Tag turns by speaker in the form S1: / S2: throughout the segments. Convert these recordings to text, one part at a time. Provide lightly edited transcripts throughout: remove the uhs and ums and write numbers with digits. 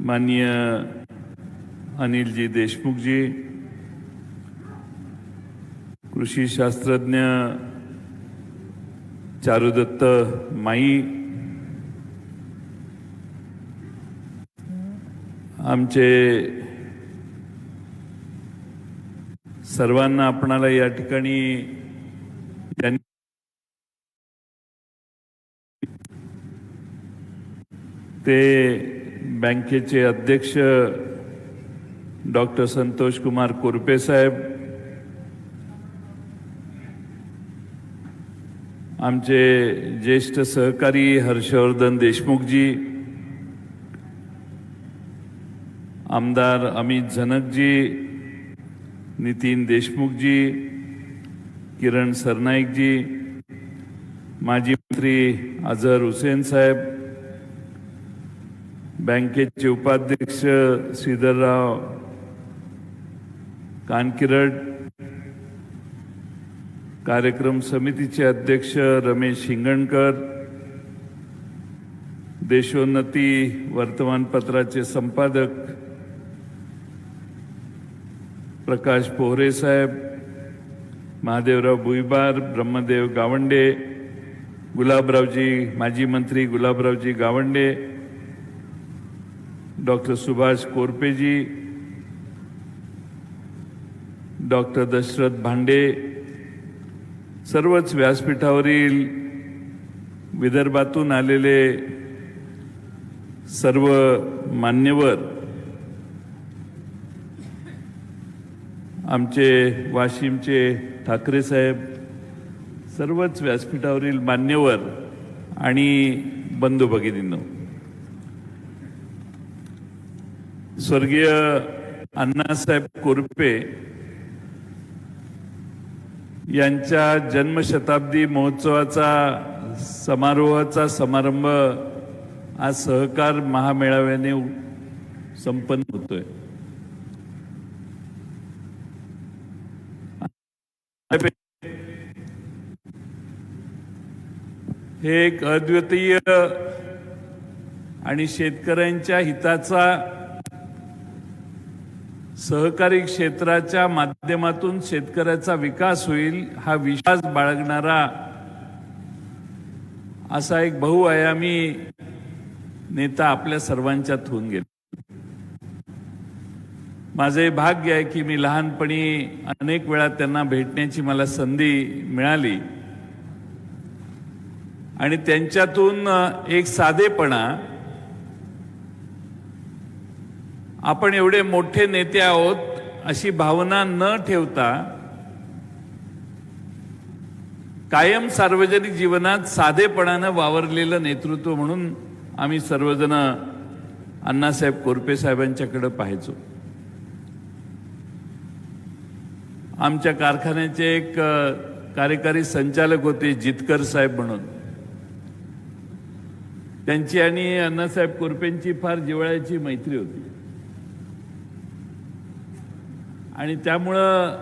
S1: माननीय अनिल जी देशमुख जी, कृषी शास्त्रज्ञ चारुदत्त माई, आमचे सर्वांना आपणाला या ठिकाणी ते बँकेचे अध्यक्ष डॉक्टर संतोष कुमार कोरपे साहेब, आमचे ज्येष्ठ सहकारी हर्षवर्धन देशमुख जी, आमदार अमित झनक जी, नितीन देशमुख जी, किरण सरनाईक जी, माजी मंत्री अजहर हुसेन साहेब, बँकेचे उपाध्यक्ष श्रीधरराव कानकिरड, कार्यक्रम समितीचे अध्यक्ष रमेश हिंगणकर, देशोन्नती वर्तमानपत्राचे संपादक प्रकाश पोहरे साहेब, महादेवराव भुईबार, ब्रह्मदेव गावंडे, गुलाबरावजी, माजी मंत्री गुलाबरावजी गावंडे, डॉक्टर सुभाष कोरपेजी, डॉक्टर दशरथ भांडे, सर्वच व्यासपीठावरील विदर्भातून आलेले सर्व मान्यवर, आमचे वाशिमचे ठाकरे साहेब, सर्वच व्यासपीठावरील मान्यवर आणि बंधू भगिनींनो, स्वर्गीय अण्णासाहेब कोरपे यांच्या जन्मशताब्दी महोत्सवाचा समारोहाचा समारंभ आज सहकार महामेळाव्याने संपन्न होतोय। हे एक अद्वितीय आणि शेतकऱ्यांच्या हिताचा सहकारी क्षेत्राच्या माध्यमातून शेतकऱ्याचा विकास होईल हा विश्वास बाळगणारा असा एक बहुआयामी नेता आपल्या सर्वांच्यात होऊन गेला। माझे भाग्य आहे की मी लहानपणी अनेक वेळा त्यांना भेटण्याची मला संधी मिळाली आणि त्यांच्यातून एक साधेपणा, आपण एवढे मोठे नेते आहोत अशी भावना न ठेवता कायम सार्वजनिक जीवनात साधेपणाने वावरलेलं नेतृत्व म्हणून आम्ही सर्वजण अण्णासाहेब कोरपे साहेबांच्याकडे पाहायचो। आमच्या कारखान्याचे एक कार्यकारी संचालक होते जितकर साहेब म्हणून, त्यांची आणि अण्णासाहेब कोरपेंची फार जिव्हाळ्याची मैत्री होती आणि त्यामुळं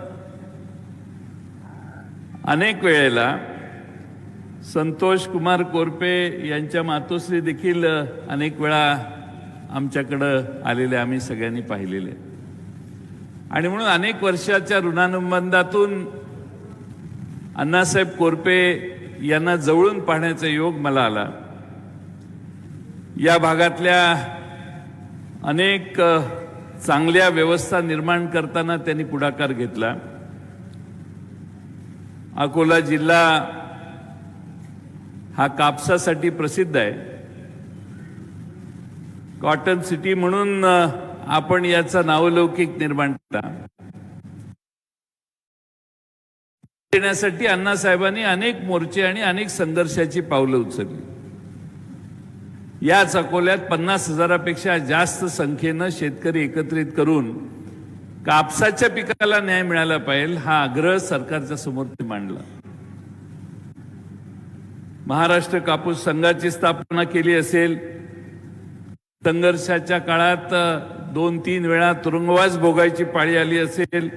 S1: अनेक वेळेला संतोष कुमार कोरपे यांच्या मातोश्री देखील अनेक वेळा आमच्याकडं आलेले आम्ही सगळ्यांनी पाहिलेले आणि म्हणून अनेक वर्षाच्या ऋणानुबंधातून अण्णासाहेब कोरपे यांना जवळून पाहण्याचा योग मला आला। या भागातल्या अनेक चांगल्या व्यवस्था निर्माण करताना त्यांनी पुढाकार घेतला। अकोला जिल्हा हा कापसासाठी प्रसिद्ध आहे, कॉटन सिटी म्हणून आपण याचा नावलौकिक निर्माण केला। देण्यासाठी अण्णासाहेबांनी अनेक मोर्चे आणि अनेक संघर्षाची पावलं उचलली। याच अकोल्यात 50,000पेक्षा जास्त संख्येनं शेतकरी एकत्रित करून कापसाच्या पिकाला न्याय मिळाला पाहिजे हा आग्रह सरकारच्या समोर मांडला। महाराष्ट्र कापूस संघाची स्थापना केली असेल, संघर्षाच्या काळात 2-3 वेळा तुरुंगवास भोगायची पाळी आली असेल,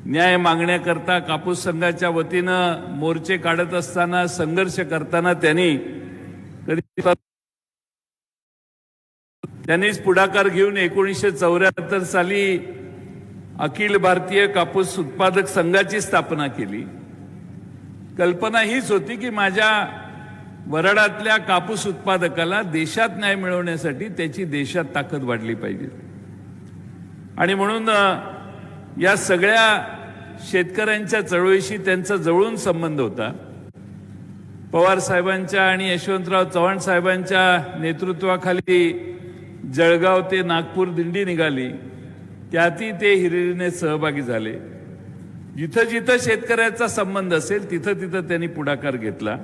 S1: न्याय मागण्याकरता कापूस संघाच्या वतीनं मोर्चे काढत असताना, संघर्ष करताना त्यांनी कधी त्यांनीच पुढाकार घेऊन 1974 साली अखिल भारतीय कापूस उत्पादक संघाची स्थापना केली। कल्पना हीच होती की माझ्या वराडातल्या कापूस उत्पादकाला देशात न्याय मिळवण्यासाठी त्याची देशात ताकद वाढली पाहिजे। आणि म्हणून या सगळ्या शेतकऱ्यांच्या चळवळीशी त्यांचा जवळून संबंध होता। पवार साहेबांच्या आणि यशवंतराव चव्हाण साहेबांच्या नेतृत्वाखाली जळगाव ते नागपूर दिंडी निघाली, त्यातही ते हिरिरीने सहभागी झाले। जिथं जिथं शेतकऱ्याचा संबंध असेल तिथं तिथं त्यांनी पुढाकार घेतला।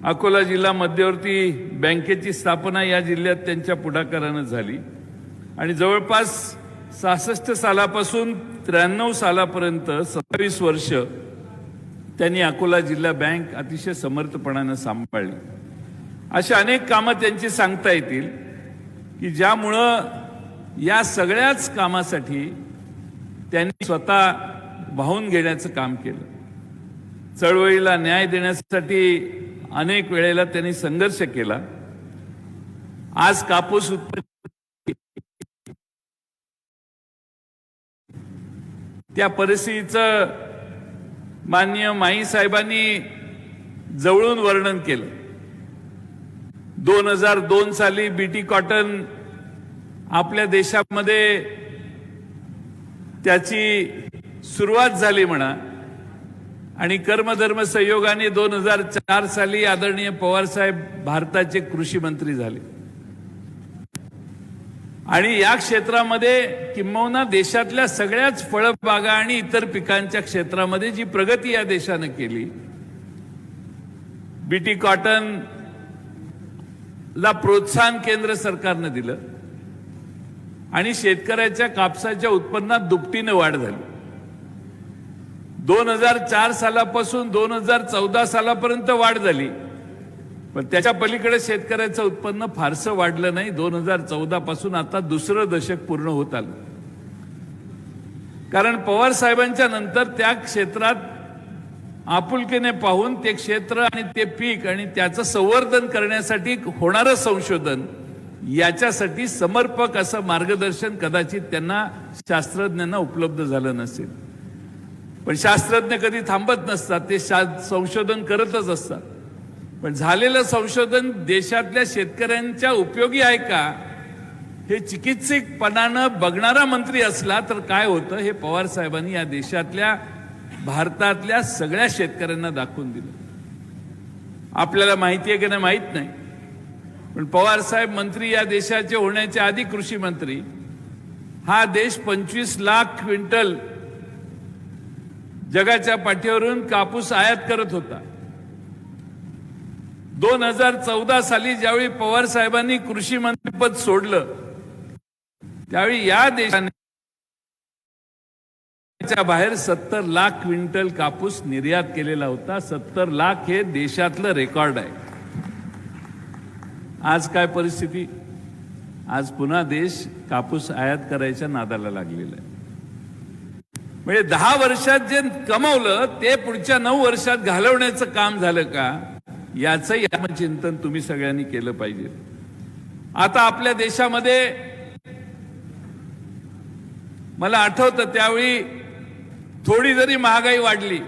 S1: अकोला जिल्हा मध्यवर्ती बँकेची स्थापना या जिल्ह्यात त्यांच्या पुढाकाराने झाली आणि जवळपास 66 सालापासून 93 सालापर्यंत 27 वर्ष त्यांनी अकोला जिल्हा बँक अतिशय समर्थपणाने सांभाळली। अशा अनेक कामं त्यांची सांगता येतील की ज्यामुळं या सगळ्याच कामासाठी त्यांनी स्वतः वाहून घेण्याचं काम केलं। चळवळीला न्याय देण्यासाठी अनेक वेळेला त्यांनी संघर्ष केला। आज कापूस त्या परिस्थितीचं माननीय माई साहेबांनी जवळून वर्णन केलं। 2002 साली बीटी कॉटन आपल्या देशामध्ये त्याची सुरुवात झाली म्हणा आणि कर्मधर्म संयोगाने 2004 साली आदरणीय पवार साहेब भारताचे कृषी मंत्री झाले आणि या क्षेत्रामध्ये किंबहुना देशातल्या सगळ्याच फळबागा आणि इतर पिकांच्या क्षेत्रामध्ये जी प्रगती या देशाने केली, बीटी कॉटन ला प्रोत्साहन केंद्र सरकारने दिलं आणि शेतकऱ्याच्या कापसाच्या उत्पन्नात दुपटीने वाढ झाली। 2004 सालापासून 2014 सालापर्यंत वाढ झाली, पण त्याच्या पलीकडे शेतकऱ्याचं उत्पन्न फारसं वाढलं नाही। 2014 पासून आता दुसरं दशक पूर्ण होत आलं, कारण पवार साहेबांच्या नंतर त्या क्षेत्रात आपुलकीने पाहून ते क्षेत्र आणि ते पीक आणि त्याचं संवर्धन करण्यासाठी होणारं संशोधन याच्यासाठी समर्पक असं मार्गदर्शन कदाचित त्यांना शास्त्रज्ञांना उपलब्ध झालं नसेल। पण शास्त्रज्ञ कधी थांबत नसतात, ते संशोधन करतच असतात। पण झालेलं संशोधन देशातल्या शेतकऱ्यांच्या उपयोगी आहे का हे चिकित्सकपणानं बघणारा मंत्री असला तर काय होतं हे पवार साहेबांनी या देशातल्या भारतातल्या सगळ्या शेतकऱ्यांना दाखवून दिलं। आपल्याला माहिती आहे की नाही माहित नाही, पण पवार साहेब मंत्री या देशाचे होण्याच्या आधी कृषी मंत्री हा देश 25 लाख क्विंटल जगाच्या पाठीवरून कापूस आयात करत होता। 2014 साली ज्यावेळी पवार साहेबांनी कृषी मंत्रीपद सोडलं त्यावेळी या देशाने बाहेर 70 लाख क्विंटल कापूस निर्यात केलेला होता। 70 लाख हे देशातलं रेकॉर्ड आहे। आज काय परिस्थिती? आज पुन्हा देश कापूस आयात करायच्या नादाला लागलेला आहे। म्हणजे 10 वर्षात जे कमवलं ते पुढच्या 9 वर्षात घालवण्याचं काम झालं का याचं आत्मचिंतन तुम्ही सगळ्यांनी केलं पाहिजे। आता आपल्या देशामध्ये मला आठवतं त्यावेळी थोडी जरी महागाई वाढली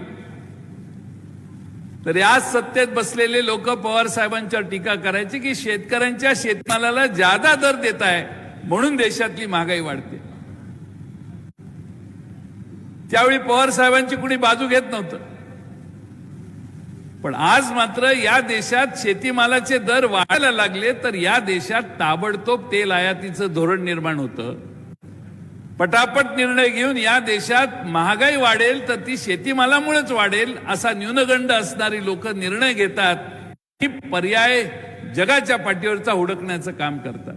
S1: तर आज सत्तेत बसलेले लोक पवार साहेबांच्यावर टीका करायची की शेतकऱ्यांच्या शेतमालाला जादा दर देत आहे म्हणून देशातली महागाई वाढते। त्यावेळी पवार साहेबांची कुणी बाजू घेत नव्हतं, पण आज मात्र या देशात शेतीमालाचे दर वाढायला लागले तर या देशात ताबडतोब तेल आयातीचं धोरण निर्माण होतं। पटापट निर्णय घेऊन या देशात महागाई वाढेल तर ती शेतीमालामुळेच वाढेल असा न्यूनगंड असणारी लोक निर्णय घेतात, की पर्याय जगाच्या पाठीवरचा हुडकण्याचं काम करतात।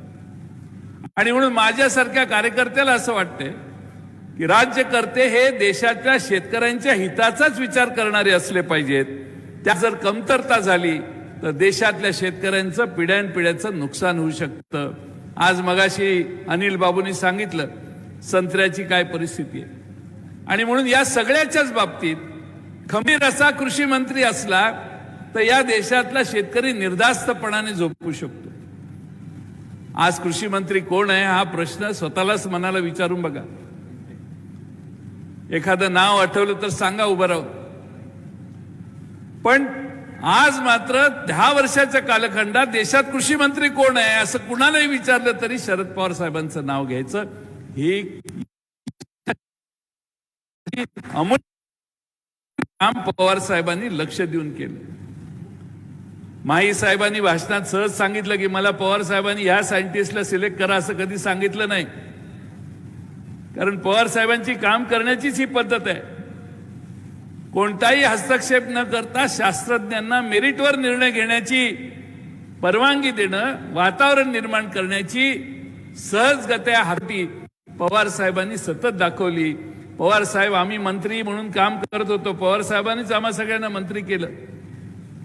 S1: आणि म्हणून माझ्यासारख्या कार्यकर्त्याला असं वाटतंय की राज्यकर्ते हे देशाच्या शेतकऱ्यांच्या हिताचाच विचार करणारे असले पाहिजेत। त्या जर कमतरता झाली तर देशातल्या शेतकऱ्यांचं पिढ्यानपिढ्याचं नुकसान होऊ शकतं। आज मगाशी अनिल बाबूंनी सांगितलं संत्र्याची काय परिस्थिती आहे, आणि म्हणून या सगळ्याच्याच बाबतीत खंबीर असा कृषी मंत्री असला तर या देशातला शेतकरी निर्धास्तपणाने झोपू शकतो। आज कृषी मंत्री कोण आहे हा प्रश्न स्वतःलाच मनाला विचारून बघा. एखादं नाव आठवलं तर सांगा उभं राहून. पण आज मात्र 10 वर्षाच्या कालखंडात देशात कृषी मंत्री कोण आहे असं कुणालाही विचारलं तरी शरद पवार साहेबांचं नाव घ्यायचं. हे अमूल्य काम पवार साहेबांनी लक्ष देऊन केलं. माही साहेबांनी भाषणात सहज सांगितलं की मला पवार साहेबांनी ह्या सायंटिस्टला सिलेक्ट करा असं कधी सांगितलं नाही. कारण पवार साहेबांची काम करण्याचीच ही पद्धत आहे. कोणताही हस्तक्षेप न करता शास्त्रज्ञांना मेरिटवर निर्णय घेण्याची परवानगी देणं, वातावरण निर्माण करण्याची सहजगत्या हाती पवार साहेबांनी सतत दाखवली. पवार साहेब आम्ही मंत्री म्हणून काम करत होतो, पवार साहेबांनीच आम्हा सगळ्यांना मंत्री केलं.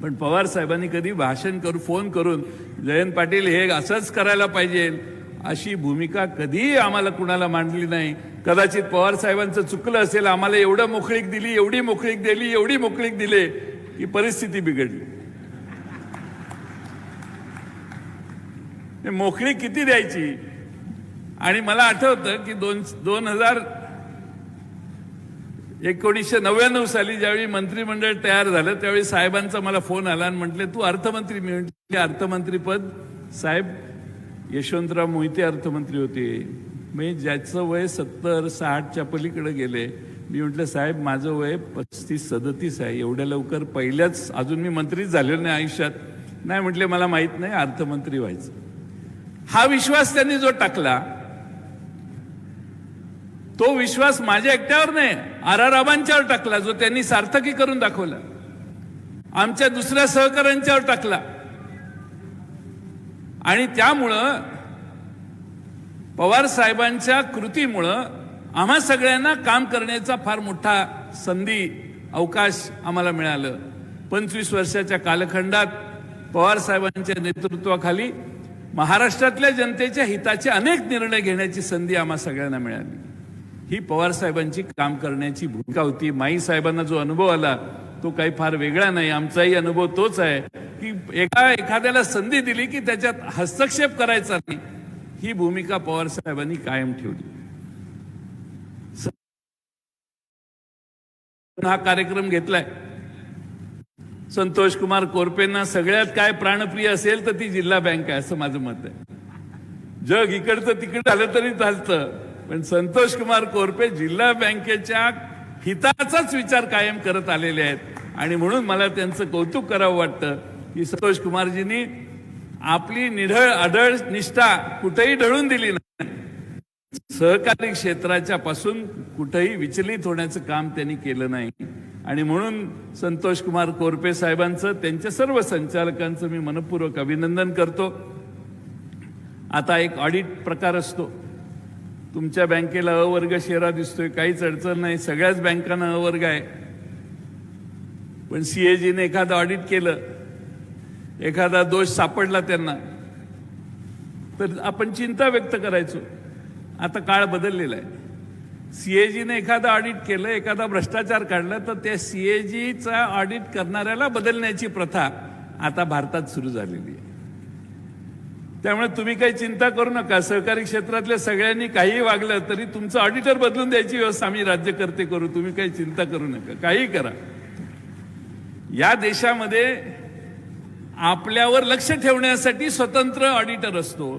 S1: पण पवार साहेबांनी कधी भाषण करून फोन करून जयंत पाटील हे असंच करायला पाहिजे अशी भूमिका कधीही आम्हाला कुणाला मांडली नाही. कदाचित पवार साहेबांचं चुकलं असेल, आम्हाला एवढं मोकळीक दिली, एवढी मोकळीक दिली, एवढी मोकळीक दिली की परिस्थिती बिघडली. मोकळीक किती द्यायची. आणि मला आठवतं की 1999 साली ज्यावेळी मंत्रिमंडळ तयार झालं त्यावेळी साहेबांचा मला फोन आला आणि म्हटले तू अर्थमंत्री. मी म्हटले अर्थमंत्रीपद साहेब यशवंतराव मोहिते अर्थमंत्री होते, मी ज्याचं वय 70-60च्या पलीकडे गेले. मी म्हटलं साहेब माझं वय 35-37 आहे, एवढ्या लवकर पहिल्याच अजून मी मंत्रीच झालेलो नाही आयुष्यात. नाही म्हटले मला माहित नाही, अर्थमंत्री व्हायचं. हा विश्वास त्यांनी जो टाकला तो विश्वास माझ्या एकट्यावर नाही, आराराबांच्यावर टाकला, जो त्यांनी सार्थकी करून दाखवला. आमच्या दुसऱ्या सहकाऱ्यांच्यावर टाकला. आणि त्यामुळं पवार साहेबांच्या कृतीमुळं आम्हा सगळ्यांना काम करण्याचा फार मोठा संधी अवकाश आम्हाला मिळालं. 25 वर्षाच्या कालखंडात पवार साहेबांच्या नेतृत्वाखाली महाराष्ट्रातल्या जनतेच्या हिताचे अनेक निर्णय घेण्याची संधी आम्हा सगळ्यांना मिळाली. ही पवार साहेबांची काम करण्याची भूमिका होती. माई साहेबांना जो अनुभव आला तो काही फार वेगळा नाही. आमचाही अनुभव तोच आहे की एखाद्याला संधी दिली की त्याच्यात हस्तक्षेप करायचा नाही, ही भूमिका पवार साहेबांनी कायम ठेवली. हा कार्यक्रम घेतलाय. संतोष कुमार कोरपेंना सगळ्यात काय प्राणप्रिय असेल तर ती जिल्हा बँक आहे असं माझं मत आहे. जग इकडचं तिकडं आलं तरी चालतं, पण संतोष कुमार कोरपे जिल्हा बँकेच्या हिताचाच विचार कायम करत आलेले आहेत. आणि म्हणून मला त्यांचं कौतुक करावं वाटतं की संतोष कुमारजींनी आपली निढळ अढळ निष्ठा कुठेही ढळून दिली नाही. सहकारी क्षेत्राच्या पासून कुठेही विचलित होण्याचं काम त्यांनी केलं नाही. आणि म्हणून संतोष कुमार कोरपे साहेबांचं, त्यांच्या सर्व संचालकांचं मी मनपूर्वक अभिनंदन करतो. आता एक ऑडिट प्रकार असतो. तुमच्या बँकेला अ वर्ग शेरा दिसतोय, काहीच अडचण नाही, सगळ्याच बँकांना अ वर्ग आहे. पण सीएजीने एखादं ऑडिट केलं, एखादा दोष सापडला त्यांना, तर आपण चिंता व्यक्त करायचो. आता काळ बदललेला आहे. सीएजीने एखादं ऑडिट केलं, एखादा भ्रष्टाचार काढला, तर त्या सीएजीचा ऑडिट करणाऱ्याला बदलण्याची प्रथा आता भारतात सुरू झालेली आहे. त्यामुळे तुम्ही काही चिंता करू नका. सहकारी क्षेत्रातल्या सगळ्यांनी काहीही वागलं तरी तुमचं ऑडिटर बदलून द्यायची व्यवस्था आम्ही राज्यकर्ते करू. तुम्ही काही चिंता करू नका, काही करा. या देशामध्ये आपल्यावर लक्ष ठेवण्यासाठी स्वतंत्र ऑडिटर असतो.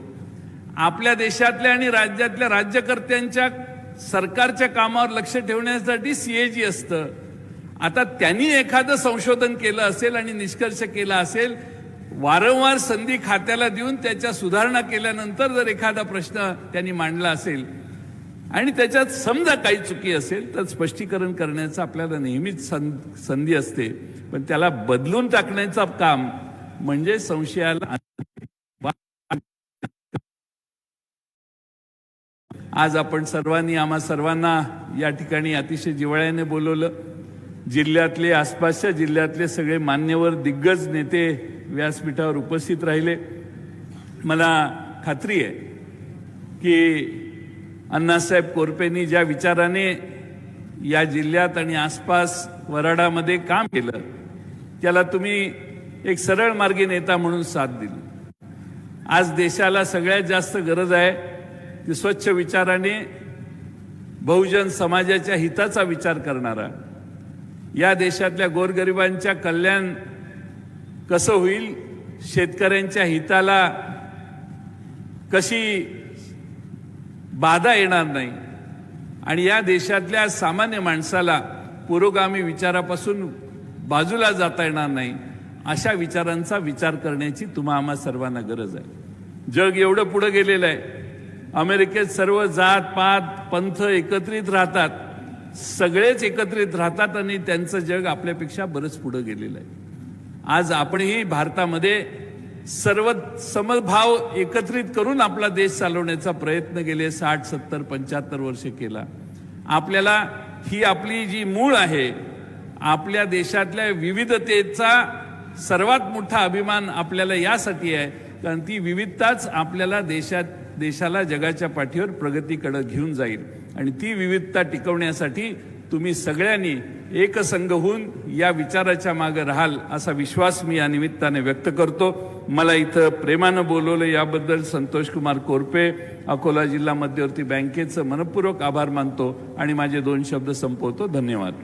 S1: आपल्या देशातल्या आणि राज्यातल्या राज्यकर्त्यांच्या सरकारच्या कामावर लक्ष ठेवण्यासाठी सीएजी असतं. आता त्यांनी एखादं संशोधन केलं असेल आणि निष्कर्ष केला असेल, वारंवार संधी खात्याला देऊन त्याच्या सुधारणा केल्यानंतर जर एखादा प्रश्न त्यांनी मांडला असेल आणि त्याच्यात समजा काही चुकी असेल तर स्पष्टीकरण करण्याचं आपल्याला नेहमीच संधी असते. पण त्याला बदलून टाकण्याचं काम म्हणजे संशयाला. आज आपण सर्वांनी, आम्हा सर्वांना या ठिकाणी अतिशय जिव्हाळ्याने बोलवलं. जिल्ह्यातले, आसपासच्या जिल्ह्यातले सगळे मान्यवर दिग्गज नेते व्यासपीठावर उपस्थित राहिले. मला खात्री आहे की अण्णासाहेब कोरपेंनी ज्या विचाराने या जिल्ह्यात आणि आसपास वराडामध्ये काम केलं त्याला तुम्ही एक सरळ मार्गी नेता म्हणून साथ दिली. आज देशाला सगळ्यात जास्त गरज आहे ती स्वच्छ विचाराने बहुजन समाजाच्या हिताचा विचार करणारा, या देशातल्या गोरगरिबांच्या कल्याण कसं होईल, शेतकऱ्यांच्या हिताला कशी बाधा येणार नाही आणि या देशातल्या सामान्य माणसाला पुरोगामी विचारापासून बाजूला जाता येणार नाही, अशा विचारांचा विचार करण्याची तुम्हा आम्हा सर्वांना गरज आहे। जग एवढं पुढे गेलेलं आहे, अमेरिकेत सर्व जात पात पंथ एकत्रित राहतात, सगळेच एकत्रित राहतात आणि त्यांचं जग आपल्यापेक्षा बरंच पुढे गेलेलं आहे। आज आपणही भारतामध्ये सर्व समभाव एकत्रित करून आपला देश चालवण्याचा प्रयत्न गेले 60, 70, 75 वर्षे केला। आपल्याला ही आपली जी मूळ आहे, आपल्या देशातल्या विविधतेचा सर्वात मोठा अभिमान आपल्याला यासाठी आहे कारण ती विविधताच आपल्याला देशाला जगाच्या पाठीवर प्रगतीकडे घेऊन जाईल आणि ती विविधता टिकवण्यासाठी तुम्ही सगळ्यांनी एकसंघ होऊन या विचाराच्या मागे राहाल असा विश्वास मी या निमित्ताने व्यक्त करतो। मला इथं प्रेमानं बोलवलं याबद्दल संतोष कुमार कोरपे, अकोला जिल्हा मध्यवर्ती बँकेचं मनपूर्वक आभार मानतो आणि माझे 2 शब्द संपवतो। धन्यवाद।